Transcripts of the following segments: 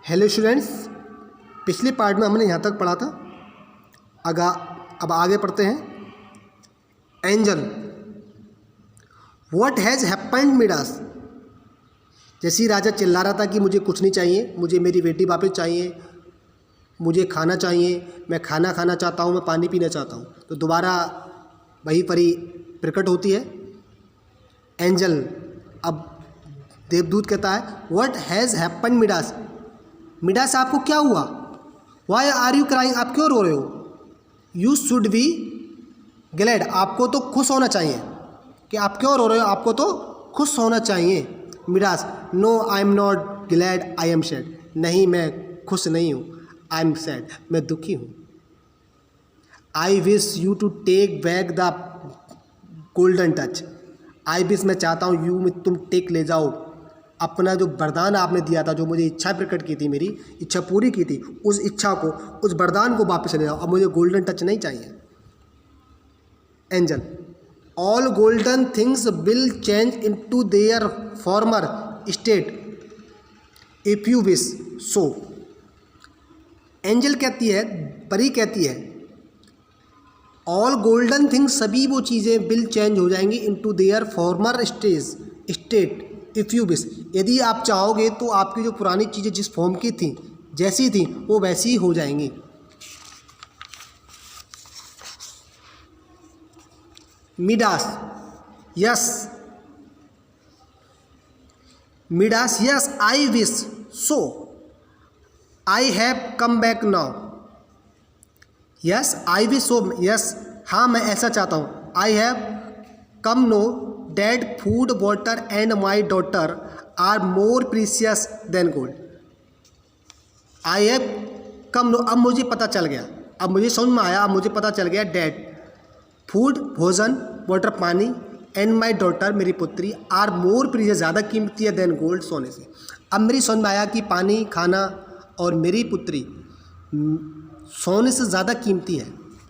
Hello students, पिछले part में हमने यहाँ तक पढ़ा था। अब आगे पढ़ते हैं। Angel, what has happened Midas. जैसे ही राजा चिल्ला रहा था कि मुझे कुछ नहीं चाहिए, मुझे मेरी बेटी वापस चाहिए, मुझे खाना चाहिए, मैं खाना खाना चाहता हूँ, मैं पानी पीना चाहता हूँ, तो दोबारा वही परी प्रकट होती है, एंजल। अब देवदूत कहता है what has happened Midas. Midas, आपको क्या हुआ? वाई आर यू क्राइंग, आप क्यों रो रहे हो? यू शुड बी ग्लैड, आपको तो खुश होना चाहिए। कि आप क्यों रो रहे हो? आपको तो खुश होना चाहिए। Midas, no I am not glad, I am sad. नहीं, मैं खुश नहीं हूँ, आई एम सैड, मैं दुखी हूँ। I wish you to take back the golden touch. I wish, मैं चाहता हूँ, यू में तुम टेक ले जाओ अपना जो वरदान आपने दिया था, जो मुझे इच्छा प्रकट की थी, मेरी इच्छा पूरी की थी, उस इच्छा को, उस वरदान को वापस ले जाओ। अब मुझे गोल्डन टच नहीं चाहिए। Angel, all golden things will change into their farmer state if you wish so. Angel कहती है, परी कहती है, ऑल गोल्डन थिंग्स, सभी वो चीज़ें विल चेंज हो जाएंगी into their farmer state if you wish. यदि आप चाहोगे तो आपकी जो पुरानी चीज़ें जिस फॉर्म की थी, जैसी थी, वो वैसी ही हो जाएंगी। Midas, yes. Midas, yes I wish so, I have come back now. Yes I wish so, yes हाँ मैं ऐसा चाहता हूँ। I have come no dead food water and my daughter are more precious than gold. I have come no, अब मुझे पता चल गया, अब मुझे समझ में आया, अब मुझे पता चल गया। डेड फूड भोजन, वाटर पानी, एंड माई डॉटर मेरी पुत्री, आर मोर प्रीसियस ज़्यादा कीमती है देन गोल्ड सोने से। अब मेरी समझ में आया कि पानी, खाना और मेरी पुत्री सोने से ज़्यादा कीमती है।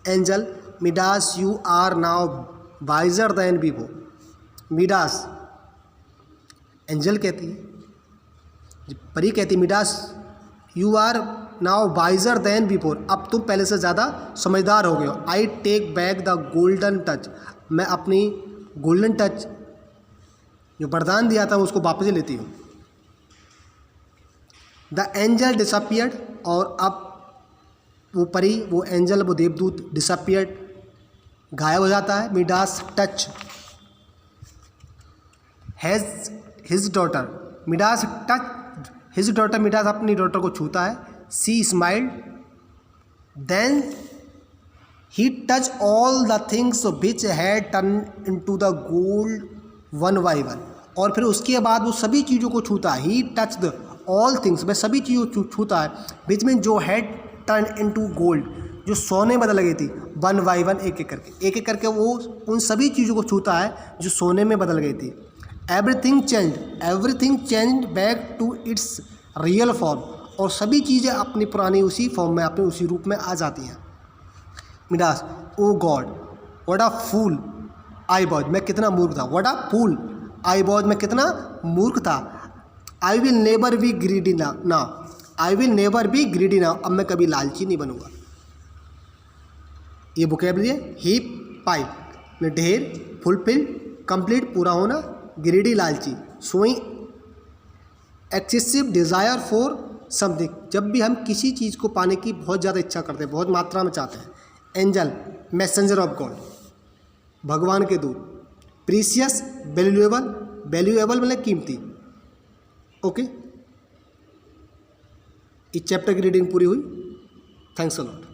Angel, Midas you are now wiser than before. Midas, angel कहती है, परी कहती है, Midas you are now wiser than before, अब तुम पहले से ज़्यादा समझदार हो गए हो। I take back the golden touch, मैं अपनी गोल्डन टच जो वरदान दिया था उसको वापस लेती हूँ। द एंजल डिसअपियर्ड, और अब वो परी, वो एंजल, वो देवदूत डिसअपियर्ड, गायब हो जाता है। Midas touch has his daughter, Midas touch his daughter, Midas अपनी डॉटर को छूता है। She smiled, then he touch all the things which had turn into the gold one by one, और फिर उसके बाद वो सभी चीज़ों को छूता है। ही टच द ऑल थिंग्स, वह सभी चीज़ों को छूता है, विच मीन जो हैड टर्न इनटू गोल्ड, जो सोने में बदल गई थी, वन बाई वन, एक एक करके वो उन सभी चीज़ों को छूता है जो सोने में बदल गई थी। Everything change back to its real form, और सभी चीज़ें अपनी पुरानी उसी फॉर्म में, अपने उसी रूप में आ जाती हैं। Midas, oh God what a fool I was, मैं कितना मूर्ख था। What a fool I was, मैं कितना मूर्ख था। I will never be greedy now, I will never be greedy now, अब मैं कभी लालची नहीं बनूंगा। ये वोकैबुलरी है। हीप पाइप में ढेर, फुलफिल कंप्लीट पूरा होना, ग्रीडी लालची, showing excessive desire for something, जब भी हम किसी चीज़ को पाने की बहुत ज़्यादा इच्छा करते हैं, बहुत मात्रा में चाहते हैं। एंजल, मैसेंजर ऑफ गॉड, भगवान के दूत। प्रीसियस, वैल्यूएबल मतलब कीमती। ओके, इस चैप्टर की रीडिंग पूरी हुई। Thanks a lot.